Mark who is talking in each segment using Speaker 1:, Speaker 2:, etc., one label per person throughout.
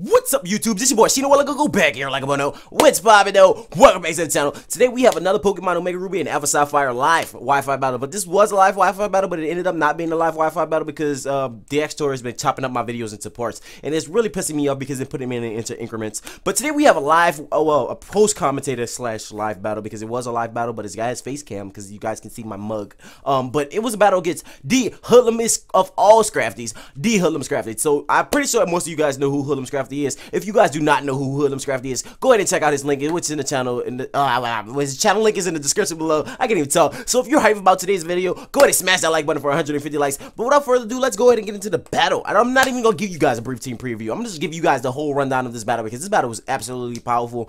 Speaker 1: What's up, YouTube? This your boy Shino-world. Go back here like a bono. What's poppin' though? Welcome back to the channel. Today we have another Pokemon Omega Ruby and Alpha Sapphire live Wi-Fi battle. But this was a live Wi-Fi battle, but it ended up not being a live Wi-Fi battle because the X-Tor has been chopping up my videos into parts, and it's really pissing me off because they're putting them into increments. But today we have a live, a post-commentator slash live battle because it was a live battle, but it's got his face cam because you guys can see my mug. But it was a battle against the hoodlumest of all Scrafties, the HoodlumScrafty. So I'm pretty sure most of you guys know who HoodlumScrafty is. If you guys do not know who HoodlumScrafty is, go ahead and check out his link, which is in the channel. His channel link is in the description below. I can't even talk. So if you're hyped about today's video, go ahead and smash that like button for 150 likes. But without further ado, let's go ahead and get into the battle. And I'm not even gonna give you guys a brief team preview. I'm just give you guys the whole rundown of this battle because this battle was absolutely powerful.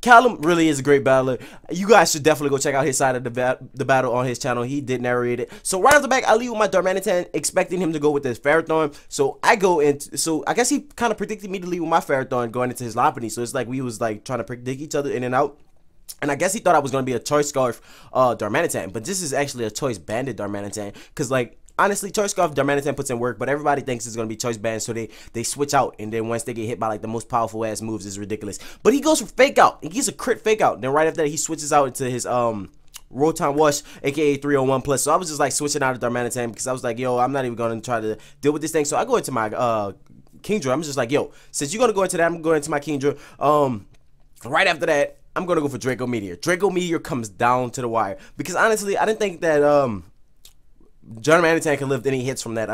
Speaker 1: Callum really is a great battler. You guys should definitely go check out his side of the battle on his channel. He did narrate it. So right off the back, I leave with my Darmanitan, expecting him to go with this Ferrothorn. So I go into, so I guess he kind of predicted me to leave with my Ferrothorn going into his Lopunny. So it's like we was like trying to predict each other in and out. And I guess he thought I was going to be a Choice Scarf Darmanitan, but this is actually a Choice Banded Darmanitan, because like honestly, Choice Scarf Darmanitan puts in work, but everybody thinks it's going to be Choice Band, so they switch out, and then once they get hit by like the most powerful ass moves, it's ridiculous. But he goes for Fake Out. He gets a crit Fake Out. Then right after that, he switches out into his Rotom Wash, aka 301 plus. So I was just like switching out of Darmanitan because I was like, yo, I'm not even going to try to deal with this thing. So I go into my Kingdra. I'm just like, yo, since you're going to go into that, I'm going into my Kingdra. Right after that, I'm going to go for Draco Meteor. Draco Meteor comes down to the wire because honestly, I didn't think that Darmanitan can lift any hits from that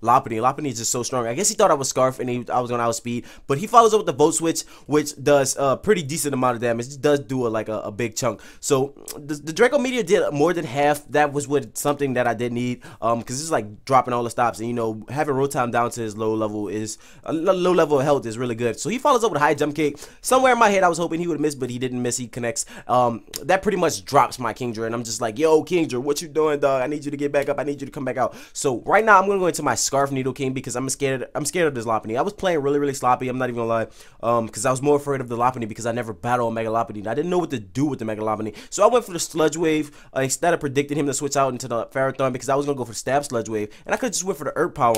Speaker 1: Lopunny. Lopunny is just so strong. I guess he thought I was Scarf and I was going to outspeed, but he follows up with the Volt Switch, which does a pretty decent amount of damage. It does do a big chunk. So the Draco Meteor did more than half. That was something that I did need, because it's like dropping all the stops, and you know, having Rotom down to his low level of health is really good. So he follows up with a high jump kick. Somewhere in my head I was hoping he would miss, but he didn't miss. He connects. That pretty much drops my Kingdra, and I'm just like, yo, Kingdra, what you doing, dog? I need you to get back up. I need you to come back out. So right now I'm gonna go into my Scarf Nidoking because I'm scared of this Lopunny. I was playing really sloppy, I'm not even gonna lie, because I was more afraid of the Lopunny because I never battled a Mega Lopunny. I didn't know what to do with the Mega Lopunny, so I went for the Sludge Wave instead of predicting him to switch out into the Ferrothorn because I was gonna go for Stab Sludge Wave, and I could just went for the Earth Power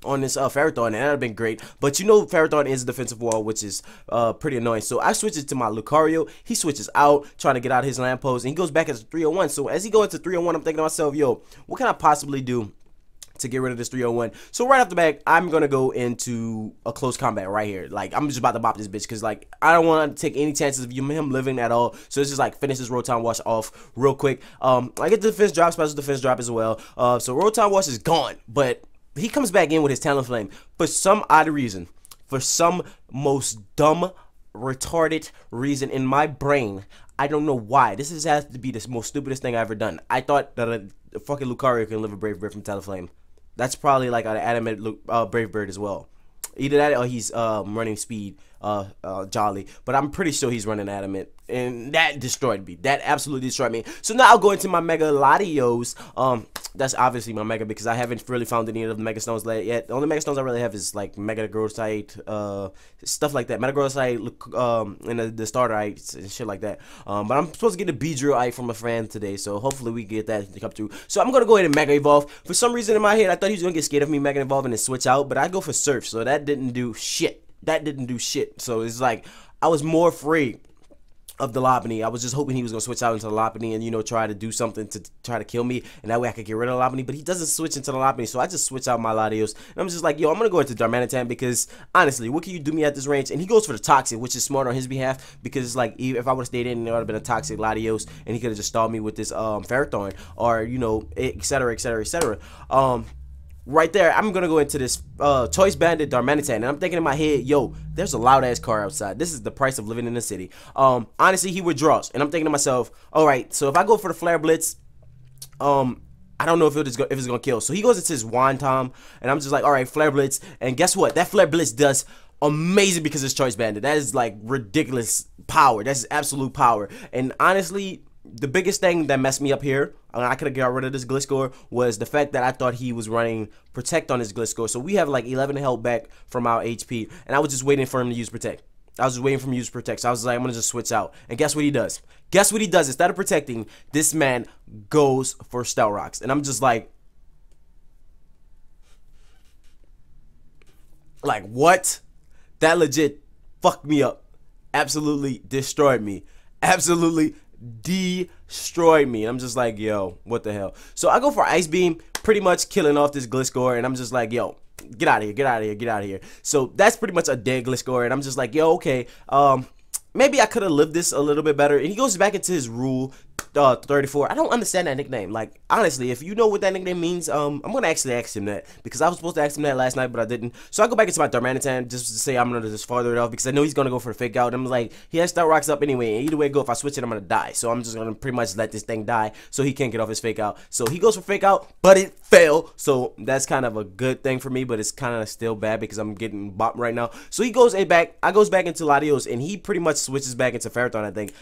Speaker 1: on this Ferrothorn, and that would have been great. But you know, Ferrothorn is a defensive wall, which is pretty annoying. So I switch it to my Lucario. He switches out, trying to get out of his lamppost, and he goes back as 301. So as he goes into 301, I'm thinking to myself, yo, what can I possibly do to get rid of this 301? So right off the back, I'm gonna go into a close combat right here. Like, I'm just about to bop this bitch because like I don't want to take any chances of him living at all. So it's just like finish this Rotom Wash off real quick. I get the defense drop, special defense drop as well. So Rotom Wash is gone, but he comes back in with his Talonflame for some odd reason, for some most dumb, retarded reason in my brain. I don't know why. This has to be the most stupidest thing I've ever done. I thought that a fucking Lucario can live a Brave Bird from Talonflame. That's probably like an adamant Brave Bird as well. Either that or he's running speed Jolly, but I'm pretty sure he's running adamant, and that destroyed me. That absolutely destroyed me. So now I'll go into my Mega Latios. That's obviously my Mega because I haven't really found any of the Mega Stones yet. The only Mega Stones I really have is like Mega Growthite, stuff like that. Mega Growthite, and the Starterites and shit like that. But I'm supposed to get a Beedrill from a friend today, so hopefully we get that to come through. So I'm gonna go ahead and Mega Evolve. For some reason in my head, I thought he was gonna get scared of me Mega Evolving and switch out, but I go for Surf, so that didn't do shit. That didn't do shit. So it's like I was more afraid of the Lopunny. I was just hoping he was gonna switch out into the Lopunny and, you know, try to do something to try to kill me, and that way I could get rid of the Lopunny. But he doesn't switch into the Lopunny, so I just switch out my Latios, and I'm just like, yo, I'm gonna go into Darmanitan because honestly, what can you do me at this range? And he goes for the Toxic, which is smart on his behalf because it's like if I would have stayed in, there would have been a Toxic Latios, and he could have just stalled me with this Ferrothorn, or you know, etc, etc, etc. Right there, I'm gonna go into this Choice Banded Darmanitan, and I'm thinking in my head, yo, there's a loud ass car outside. This is the price of living in the city. Honestly, he withdraws, and I'm thinking to myself, all right, so if I go for the Flare Blitz, I don't know if it's gonna kill. So he goes into his Wonton, and I'm just like, all right, Flare Blitz, and guess what? That Flare Blitz does amazing because it's Choice Banded. That is like ridiculous power. That's absolute power. And honestly, the biggest thing that messed me up here, and I could have got rid of this Gliscor, was the fact that I thought he was running Protect on his Gliscor. So we have like 11 health back from our HP, and I was just waiting for him to use Protect. I was just waiting for him to use Protect. So I was like, I'm going to just switch out. And guess what he does? Guess what he does? Instead of protecting, this man goes for Stealth Rocks. And I'm just like, Like, what? That legit fucked me up. Absolutely destroyed me. Absolutely destroyed me. I'm just like, yo, what the hell? So I go for Ice Beam, pretty much killing off this Gliscor, and I'm just like, yo, get out of here, get out of here, get out of here. So that's pretty much a dead Gliscor, and I'm just like, yo, okay, maybe I could have lived this a little bit better. And he goes back into his rule 34. I don't understand that nickname. Like, honestly, if you know what that nickname means, I'm gonna actually ask him that, because I was supposed to ask him that last night, but I didn't. So I go back into my Darmanitan just to say I'm gonna just farther it off, because I know he's gonna go for the fake out. I'm like, he has Star Rocks up anyway, and either way I go, if I switch it, I'm gonna die. So I'm just gonna pretty much let this thing die so he can't get off his fake out. So he goes for fake out, but it failed. So that's kind of a good thing for me, but it's kind of still bad because I'm getting bopped right now. So he goes back. I goes back into Latios, and he pretty much switches back into Ferrothorn, I think.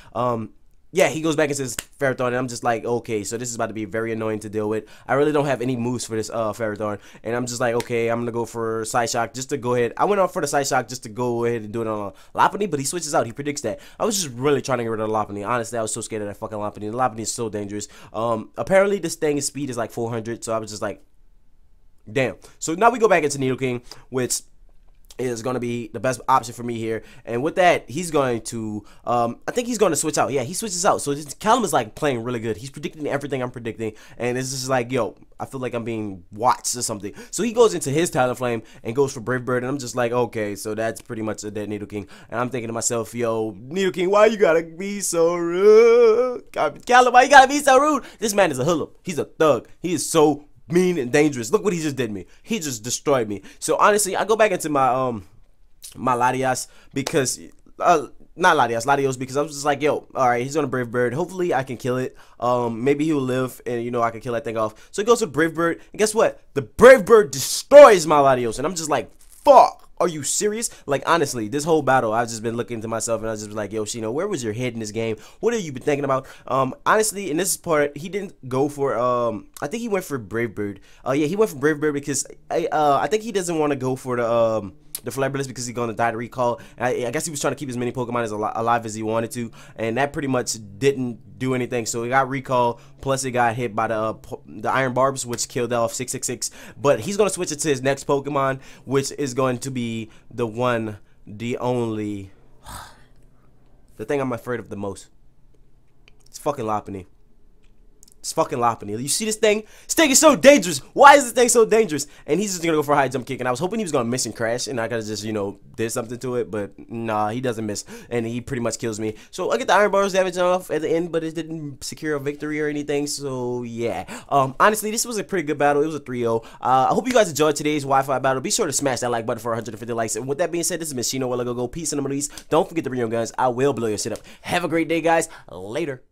Speaker 1: Yeah, he goes back into his Ferrothorn, and I'm just like, okay, so this is about to be very annoying to deal with. I really don't have any moves for this Ferrothorn, and I'm just like, okay, I'm gonna go for Side Shock just to go ahead. I went off for the Side Shock just to go ahead and do it on Lopunny, but he switches out. He predicts that. I was just really trying to get rid of Lopunny. Honestly, I was so scared of that fucking Lopunny. The Lopunny is so dangerous. Apparently this thing's speed is like 400, so I was just like, damn. So now we go back into Nidoking, which is going to be the best option for me here. And with that, he's going to, I think he's going to switch out. Yeah, he switches out. So Callum is like playing really good. He's predicting everything I'm predicting. And it's just like, yo, I feel like I'm being watched or something. So he goes into his Talonflame and goes for Brave Bird. And I'm just like, okay, so that's pretty much a dead Nidoking. And I'm thinking to myself, yo, Nidoking, why you gotta be so rude? Callum, why you gotta be so rude? This man is a hoodlum. He's a thug. He is so mean and dangerous. Look what he just did to me. He just destroyed me. So honestly, I go back into my my Latias because not Latios, because I was just like, yo, all right, he's gonna Brave Bird. Hopefully I can kill it. Maybe he'll live, and you know I can kill that thing off. So he goes to Brave Bird, and guess what? The Brave Bird destroys my Latios, and I'm just like, fuck. Are you serious? Like, honestly, this whole battle, I've just been looking to myself, and I was just like, yo, Shino, where was your head in this game? What have you been thinking about? Honestly, in this part, he didn't go for, I think he went for Brave Bird. Yeah, he went for Brave Bird because I think he doesn't want to go for the Flare Blitz because he's going to die to recall. And I guess he was trying to keep as many Pokemon as alive as he wanted to, and that pretty much didn't do anything. So he got recall, plus he got hit by the Iron Barbs, which killed off 666. But he's going to switch it to his next Pokemon, which is going to be the one, the only, the thing I'm afraid of the most. It's fucking Lopunny. It's fucking Lopunny. You see this thing? This thing is so dangerous. Why is this thing so dangerous? And he's just gonna go for a high jump kick. And I was hoping he was gonna miss and crash, and I could have just, you know, did something to it. But nah, he doesn't miss, and he pretty much kills me. So I get the Iron Bars damage off at the end, but it didn't secure a victory or anything. So yeah. Honestly, this was a pretty good battle. It was a 3-0. I hope you guys enjoyed today's Wi-Fi battle. Be sure to smash that like button for 150 likes. And with that being said, this has been Shino-world. Go. Peace and release. Don't forget to bring your guns. I will blow your shit up. Have a great day, guys. Later.